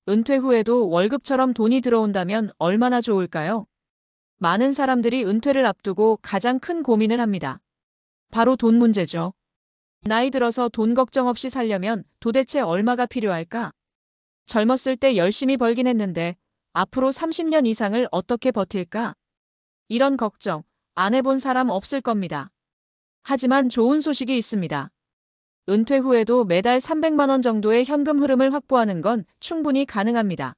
은퇴 후에도 월급처럼 돈이 들어온다면 얼마나 좋을까요? 많은 사람들이 은퇴를 앞두고 가장 큰 고민을 합니다. 바로 돈 문제죠. 나이 들어서 돈 걱정 없이 살려면 도대체 얼마가 필요할까? 젊었을 때 열심히 벌긴 했는데 앞으로 30년 이상을 어떻게 버틸까? 이런 걱정 안 해본 사람 없을 겁니다. 하지만 좋은 소식이 있습니다. 은퇴 후에도 매달 300만 원 정도의 현금 흐름을 확보하는 건 충분히 가능합니다.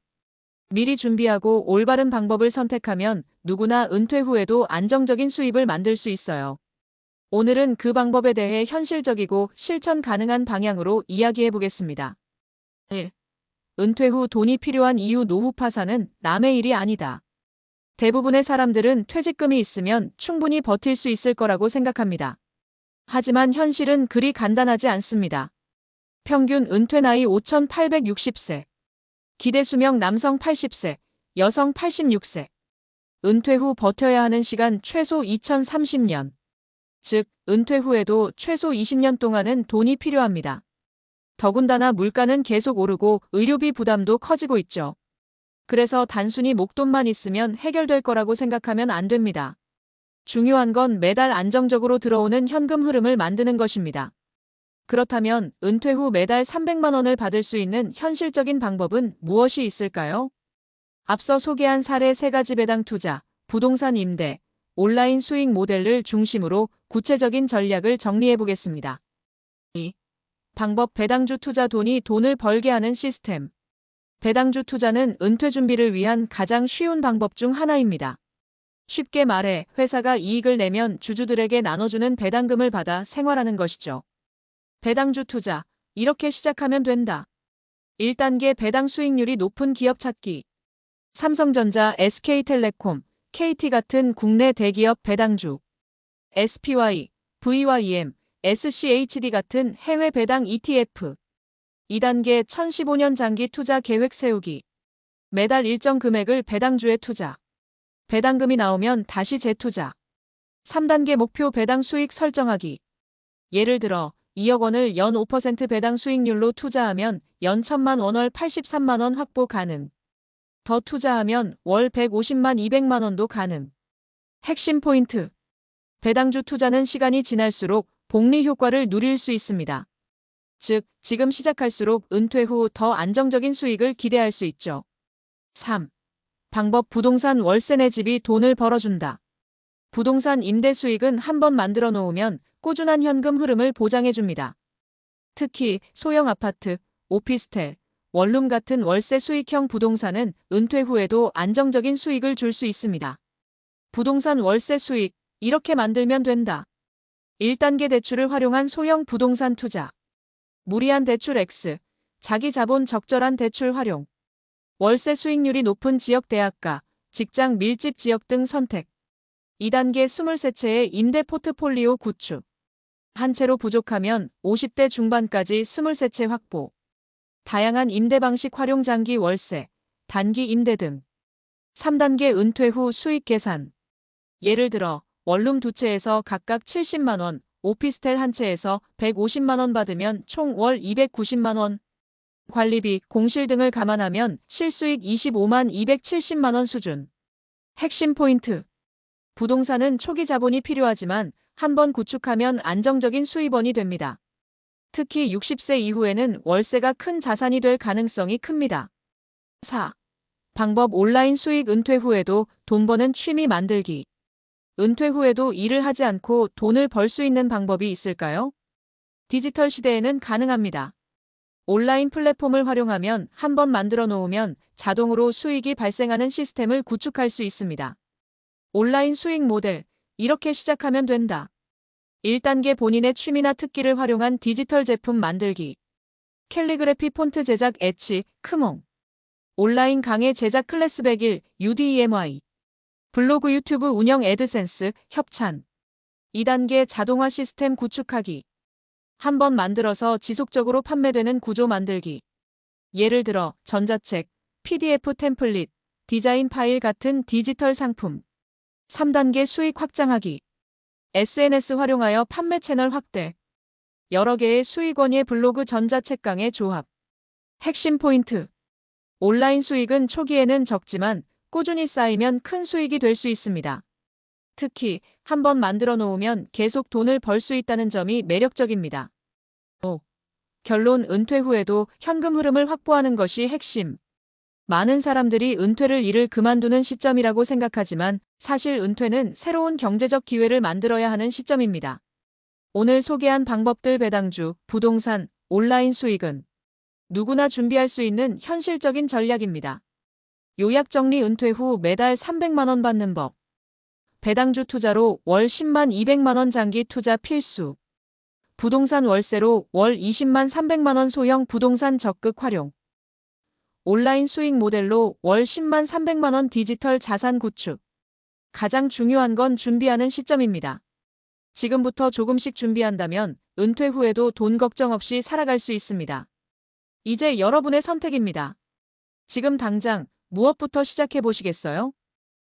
미리 준비하고 올바른 방법을 선택하면 누구나 은퇴 후에도 안정적인 수입을 만들 수 있어요. 오늘은 그 방법에 대해 현실적이고 실천 가능한 방향으로 이야기해 보겠습니다. 1. 은퇴 후 돈이 필요한 이유. 노후 파산은 남의 일이 아니다. 대부분의 사람들은 퇴직금이 있으면 충분히 버틸 수 있을 거라고 생각합니다. 하지만 현실은 그리 간단하지 않습니다. 평균 은퇴 나이 5,860세. 기대 수명 남성 80세, 여성 86세. 은퇴 후 버텨야 하는 시간 최소 2030년. 즉, 은퇴 후에도 최소 20년 동안은 돈이 필요합니다. 더군다나 물가는 계속 오르고 의료비 부담도 커지고 있죠. 그래서 단순히 목돈만 있으면 해결될 거라고 생각하면 안 됩니다. 중요한 건 매달 안정적으로 들어오는 현금 흐름을 만드는 것입니다. 그렇다면 은퇴 후 매달 300만 원을 받을 수 있는 현실적인 방법은 무엇이 있을까요? 앞서 소개한 사례 3가지 배당 투자, 부동산 임대, 온라인 수익 모델을 중심으로 구체적인 전략을 정리해 보겠습니다. 2. 방법. 배당주 투자. 돈을 벌게 하는 시스템. 배당주 투자는 은퇴 준비를 위한 가장 쉬운 방법 중 하나입니다. 쉽게 말해 회사가 이익을 내면 주주들에게 나눠주는 배당금을 받아 생활하는 것이죠. 배당주 투자. 이렇게 시작하면 된다. 1단계. 배당 수익률이 높은 기업 찾기. 삼성전자, SK텔레콤, KT 같은 국내 대기업 배당주. SPY, VYM, SCHD 같은 해외 배당 ETF. 2단계. 1015년 장기 투자 계획 세우기. 매달 일정 금액을 배당주에 투자. 배당금이 나오면 다시 재투자. 3단계. 목표 배당 수익 설정하기. 예를 들어 2억 원을 연 5% 배당 수익률로 투자하면 연 1,000만 원, 월 83만 원 확보 가능. 더 투자하면 월 150만 200만 원도 가능. 핵심 포인트. 배당주 투자는 시간이 지날수록 복리 효과를 누릴 수 있습니다. 즉, 지금 시작할수록 은퇴 후 더 안정적인 수익을 기대할 수 있죠. 3. 방법. 부동산 월세. 내 집이 돈을 벌어준다. 부동산 임대 수익은 한번 만들어 놓으면 꾸준한 현금 흐름을 보장해 줍니다. 특히 소형 아파트, 오피스텔, 원룸 같은 월세 수익형 부동산은 은퇴 후에도 안정적인 수익을 줄 수 있습니다. 부동산 월세 수익, 이렇게 만들면 된다. 1단계. 대출을 활용한 소형 부동산 투자. 무리한 대출 X, 자기 자본 적절한 대출 활용. 월세 수익률이 높은 지역. 대학가, 직장 밀집 지역 등 선택. 2단계. 23채의 임대 포트폴리오 구축. 한 채로 부족하면 50대 중반까지 23채 확보. 다양한 임대 방식 활용. 장기 월세, 단기 임대 등. 3단계. 은퇴 후 수익 계산. 예를 들어 원룸 2채에서 각각 70만 원, 오피스텔 한 채에서 150만 원 받으면 총 월 290만 원. 관리비, 공실 등을 감안하면 실수익 25만 270만 원 수준. 핵심 포인트. 부동산은 초기 자본이 필요하지만 한번 구축하면 안정적인 수입원이 됩니다. 특히 60세 이후에는 월세가 큰 자산이 될 가능성이 큽니다. 4. 방법. 온라인 수익. 은퇴 후에도 돈 버는 취미 만들기. 은퇴 후에도 일을 하지 않고 돈을 벌 수 있는 방법이 있을까요? 디지털 시대에는 가능합니다. 온라인 플랫폼을 활용하면 한번 만들어 놓으면 자동으로 수익이 발생하는 시스템을 구축할 수 있습니다. 온라인 수익 모델. 이렇게 시작하면 된다. 1단계. 본인의 취미나 특기를 활용한 디지털 제품 만들기. 캘리그래피 폰트 제작. 엣지, 크몽. 온라인 강의 제작. 클래스 101, UDEMY. 블로그 유튜브 운영. 애드센스, 협찬. 2단계. 자동화 시스템 구축하기. 한번 만들어서 지속적으로 판매되는 구조 만들기. 예를 들어 전자책, PDF 템플릿, 디자인 파일 같은 디지털 상품. 3단계. 수익 확장하기. SNS 활용하여 판매 채널 확대. 여러 개의 수익원의 블로그, 전자책 강의 조합. 핵심 포인트. 온라인 수익은 초기에는 적지만 꾸준히 쌓이면 큰 수익이 될 수 있습니다. 특히 한번 만들어 놓으면 계속 돈을 벌 수 있다는 점이 매력적입니다. 5. 결론 은퇴 후에도 현금 흐름을 확보하는 것이 핵심. 많은 사람들이 은퇴를 일을 그만두는 시점이라고 생각하지만 사실 은퇴는 새로운 경제적 기회를 만들어야 하는 시점입니다. 오늘 소개한 방법들 배당주, 부동산, 온라인 수익은 누구나 준비할 수 있는 현실적인 전략입니다. 요약 정리 은퇴 후 매달 300만 원 받는 법. 배당주 투자로 월 10만 200만 원 장기 투자 필수. 부동산 월세로 월 20만 300만 원 소형 부동산 적극 활용. 온라인 수익 모델로 월 10만 300만 원 디지털 자산 구축. 가장 중요한 건 준비하는 시점입니다. 지금부터 조금씩 준비한다면 은퇴 후에도 돈 걱정 없이 살아갈 수 있습니다. 이제 여러분의 선택입니다. 지금 당장 무엇부터 시작해 보시겠어요?